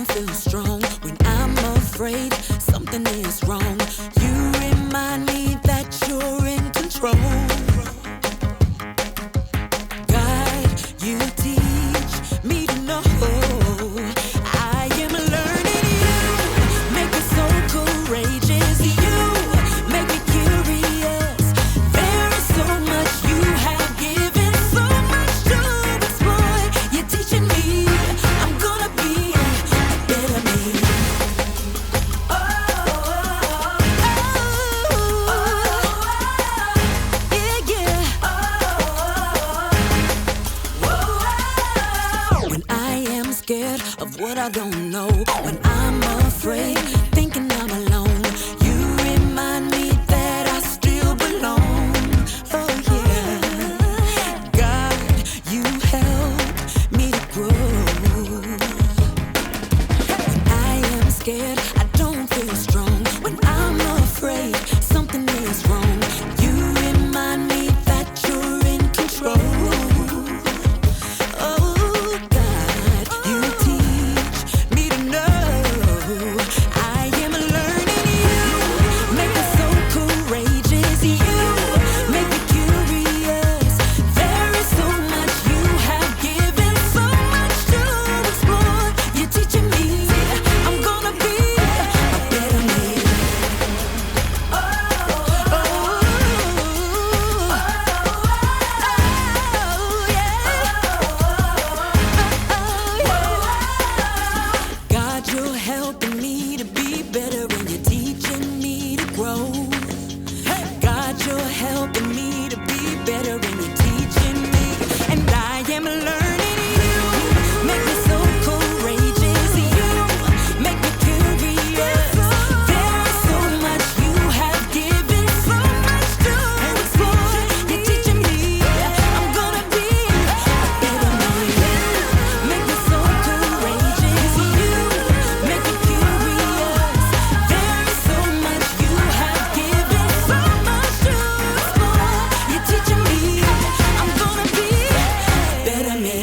don't feel strong when I'm afraid something is wrong. You remind me that you're in control. God, you teach me to know. I am learning you, make me so courageous. You make me curious. There is so much you have given, so much to explore. You're teaching me, I'm gonna be a better me. When I am scared of what I don't know, when I'm afraid, thinking I'm alone, you remind me that I still belong. Oh yeah, God, you help me to grow. When I am scared, I don't feel strong. When I'm afraid, something is wrong. You remind me that you're in control. Oh God, you teach me to know. I am learning you, make me so courageous. You make me curious. There is so much you have given, so much to explore. You're teaching me, I'm gonna be a better me. God, you're helping me to be better and you're teaching me to grow. God, you're helping me to be better and you're teaching me. And I am learning you, make me so courageous. You make me curious. There is so much you have given, so much to explore. You're teaching me, I'm gonna be a better me. Make me so courageous. You make me curious. There is so much you have given, so much to explore. You're teaching me, I'm gonna be a better me.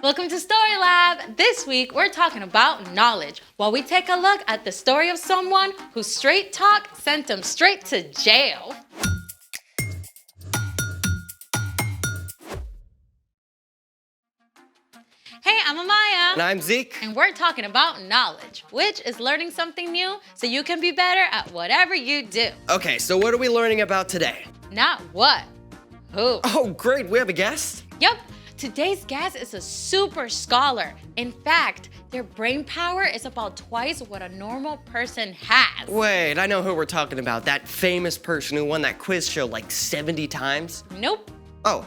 Welcome to Story Lab. This week we're talking about knowledge while we take a look at the story of someone whose straight talk sent him straight to jail. Hey, I'm Amaya. And I'm Zeke. And we're talking about knowledge, which is learning something new so you can be better at whatever you do. Okay, so what are we learning about today? Not what, who. Oh, great, we have a guest? Yep, today's guest is a super scholar. In fact, their brain power is about twice what a normal person has. Wait, I know who we're talking about. That famous person who won that quiz show like 70 times? Nope, Oh,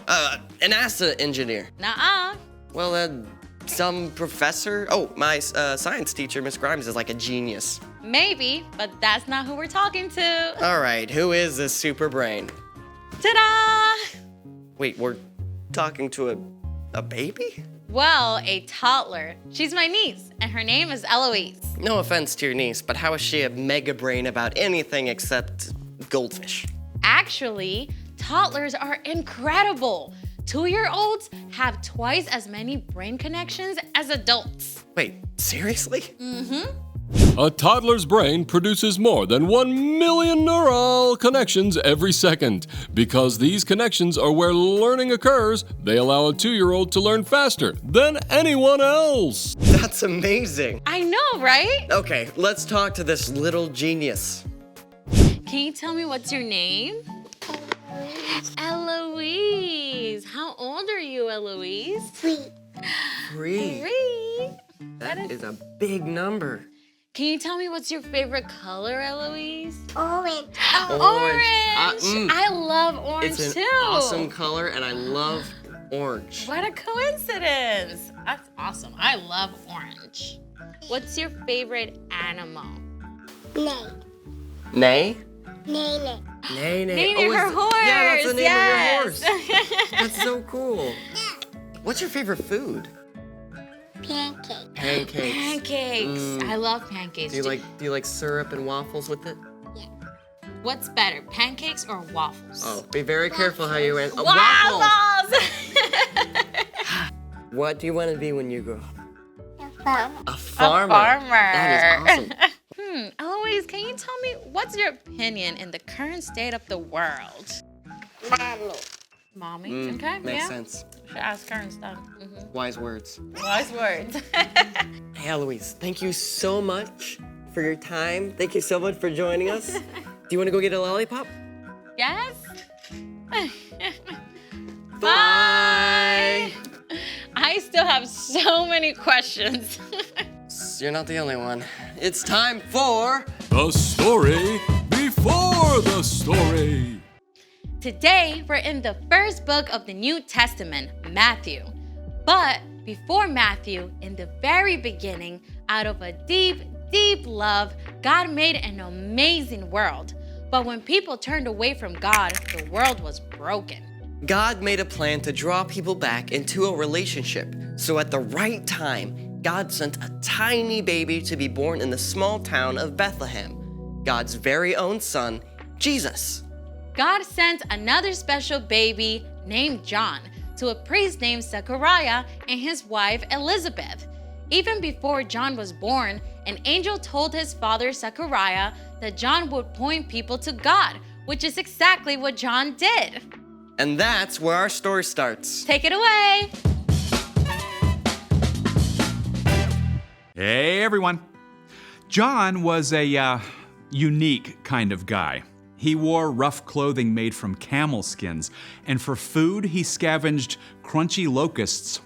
an NASA engineer. nuh-uh. Well, some professor? Oh, my science teacher, Miss Grimes, is like a genius. Maybe, but that's not who we're talking to. All right, who is this super brain? Ta-da! Wait, we're talking to a baby? Well, a toddler. She's my niece, and her name is Eloise. No offense to your niece, but how is she a mega brain about anything except goldfish? Actually, toddlers are incredible. 2-year-olds have twice as many brain connections as adults. Wait, seriously? A toddler's brain produces more than 1 million neural connections every second. Because these connections are where learning occurs, they allow a 2-year-old to learn faster than anyone else. That's amazing. I know, right? Okay, let's talk to this little genius. Can you tell me what's your name? Eloise. How old are you, Eloise? 3. 3. That is a big number. Can you tell me what's your favorite color, Eloise? Orange. Orange. I love orange It's an too. awesome color, and I love orange. What a coincidence. That's awesome. I love orange. What's your favorite animal? Nay. Nay? Nay, nay. Nay, nay. Name her horse. Yeah, that's the name yes. of your horse. That's so cool. What's your favorite food? Pancake. Pancakes. Pancakes. Mm. I love pancakes. Do you like syrup and waffles with it? What's better, pancakes or waffles? Oh, be very careful how you answer. Waffles! What do you want to be when you grow up? A farm. A farmer. That is awesome. Eloise, can you tell me what's your opinion in the current state of the world? Mommy. Mommy, okay, Makes yeah. sense. Should ask her and stuff. Wise words. Wise words. Hey, Eloise, thank you so much for your time. Thank you so much for joining us. Do you want to go get a lollipop? Yes? Bye. I still have so many questions. You're not the only one. It's time for The story before the story. Today, we're in the first book of the New Testament, Matthew. But before Matthew, in the very beginning, out of a deep, deep love, God made an amazing world. But when people turned away from God, the world was broken. God made a plan to draw people back into a relationship. So at the right time, God sent a tiny baby to be born in the small town of Bethlehem, God's very own son, Jesus. God sent another special baby named John to a priest named Zechariah and his wife Elizabeth. Even before John was born, an angel told his father Zechariah that John would point people to God, which is exactly what John did. And that's where our story starts. Take it away. Hey, everyone. John was a unique kind of guy. He wore rough clothing made from camel skins, and for food, he scavenged crunchy locusts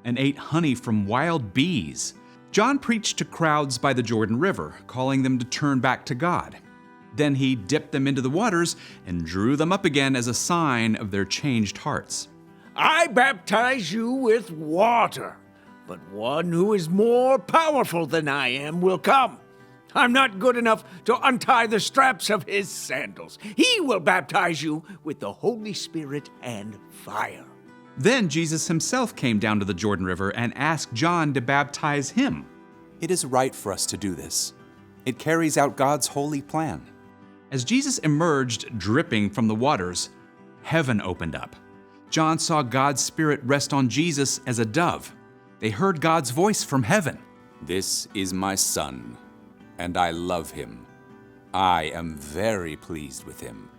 and ate honey from wild bees. John preached to crowds by the Jordan River, calling them to turn back to God. Then he dipped them into the waters and drew them up again as a sign of their changed hearts. I baptize you with water, but one who is more powerful than I am will come. I'm not good enough to untie the straps of his sandals. He will baptize you with the Holy Spirit and fire. Then Jesus himself came down to the Jordan River and asked John to baptize him. It is right for us to do this. It carries out God's holy plan. As Jesus emerged, dripping from the waters, heaven opened up. John saw God's Spirit rest on Jesus as a dove. They heard God's voice from heaven. This is my son, and I love him. I am very pleased with him.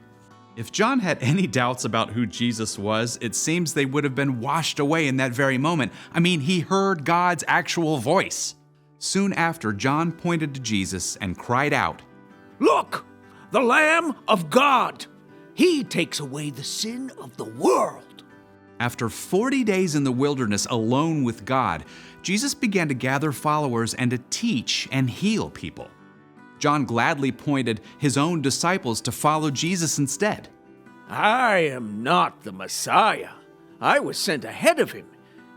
If John had any doubts about who Jesus was, it seems they would have been washed away in that very moment. I mean, he heard God's actual voice. Soon after, John pointed to Jesus and cried out, Look, the Lamb of God. He takes away the sin of the world. After 40 days in the wilderness alone with God, Jesus began to gather followers and to teach and heal people. John gladly pointed his own disciples to follow Jesus instead. I am not the Messiah. I was sent ahead of him.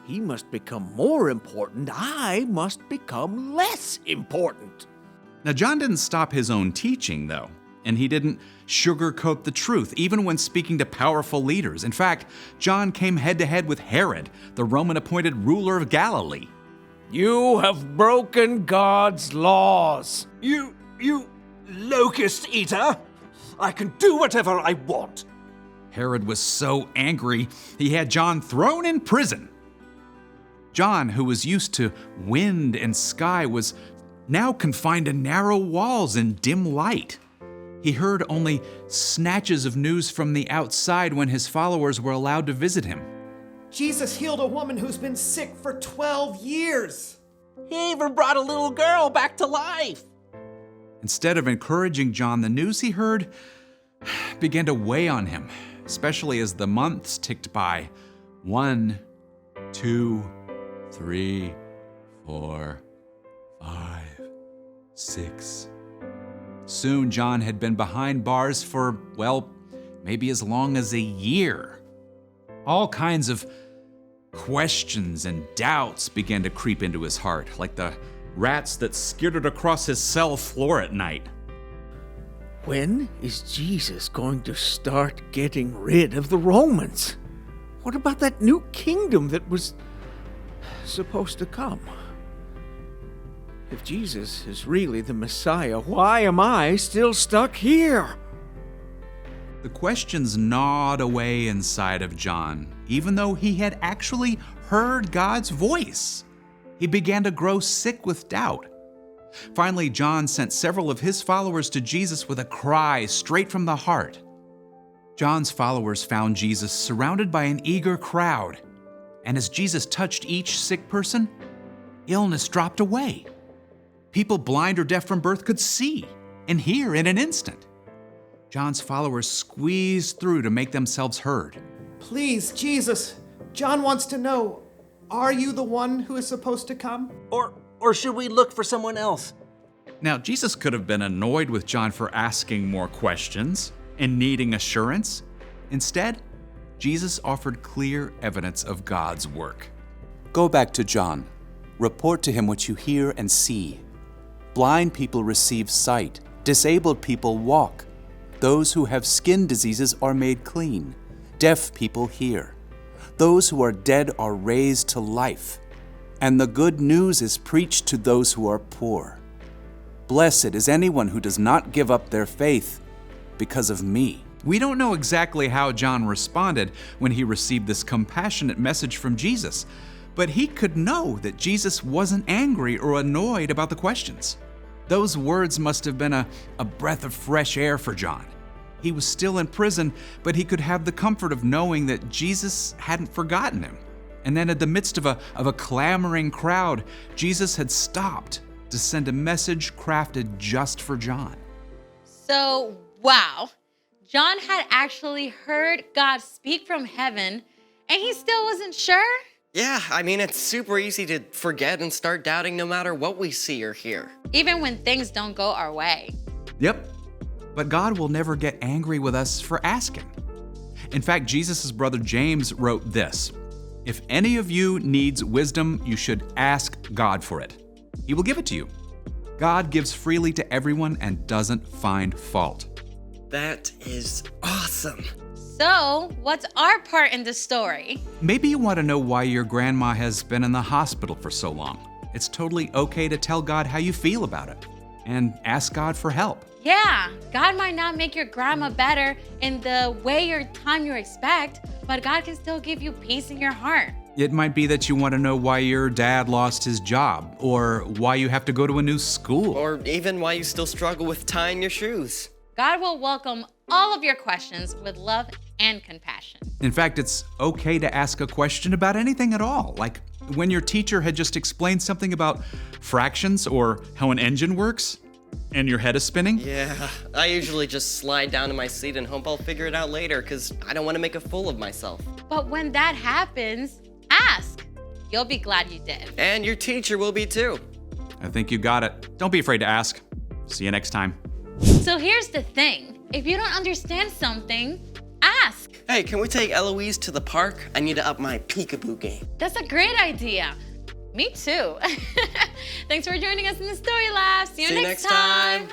He must become more important. I must become less important. Now, John didn't stop his own teaching, though, and he didn't sugarcoat the truth, even when speaking to powerful leaders. In fact, John came head-to-head with Herod, the Roman-appointed ruler of Galilee. You have broken God's laws. You locust eater! I can do whatever I want. Herod was so angry, he had John thrown in prison. John, who was used to wind and sky, was now confined to narrow walls and dim light. He heard only snatches of news from the outside when his followers were allowed to visit him. Jesus healed a woman who's been sick for 12 years. He even brought a little girl back to life. Instead of encouraging John, the news he heard began to weigh on him, especially as the months ticked by. 1, 2, 3, 4, 5, 6. Soon, John had been behind bars for, well, maybe as long as a year. All kinds of questions and doubts began to creep into his heart, like the rats that skittered across his cell floor at night. When is Jesus going to start getting rid of the Romans? What about that new kingdom that was supposed to come? If Jesus is really the Messiah, why am I still stuck here? The questions gnawed away inside of John, even though he had actually heard God's voice. He began to grow sick with doubt. Finally, John sent several of his followers to Jesus with a cry straight from the heart. John's followers found Jesus surrounded by an eager crowd, and as Jesus touched each sick person, illness dropped away. People blind or deaf from birth could see and hear in an instant. John's followers squeezed through to make themselves heard. Please, Jesus, John wants to know, are you the one who is supposed to come? Or should we look for someone else? Now, Jesus could have been annoyed with John for asking more questions and needing assurance. Instead, Jesus offered clear evidence of God's work. Go back to John. Report to him what you hear and see. Blind people receive sight. Disabled people walk. Those who have skin diseases are made clean. Deaf people hear. Those who are dead are raised to life. And the good news is preached to those who are poor. Blessed is anyone who does not give up their faith because of me. We don't know exactly how John responded when he received this compassionate message from Jesus, but he could know that Jesus wasn't angry or annoyed about the questions. Those words must have been a breath of fresh air for John. He was still in prison, but he could have the comfort of knowing that Jesus hadn't forgotten him. And then in the midst of a clamoring crowd, Jesus had stopped to send a message crafted just for John. So, wow. John had actually heard God speak from heaven, and he still wasn't sure? Yeah, I mean, it's super easy to forget and start doubting no matter what we see or hear. Even when things don't go our way. Yep, but God will never get angry with us for asking. In fact, Jesus' brother James wrote this: "If any of you needs wisdom, you should ask God for it. He will give it to you. God gives freely to everyone and doesn't find fault." That is awesome. So, what's our part in the story? Maybe you want to know why your grandma has been in the hospital for so long. It's totally okay to tell God how you feel about it and ask God for help. Yeah, God might not make your grandma better in the way or time you expect, but God can still give you peace in your heart. It might be that you want to know why your dad lost his job, or why you have to go to a new school. Or even why you still struggle with tying your shoes. God will welcome all of your questions with love and compassion. In fact, it's okay to ask a question about anything at all, like when your teacher had just explained something about fractions or how an engine works, and your head is spinning. Yeah, I usually just slide down to my seat and hope I'll figure it out later because I don't want to make a fool of myself. But when that happens, ask. You'll be glad you did. And your teacher will be too. I think you got it. Don't be afraid to ask. See you next time. So here's the thing. If you don't understand something, ask. Hey, can we take Eloise to the park? I need to up my peekaboo game. That's a great idea. Me too. Thanks for joining us in the Story Lab. See you next time.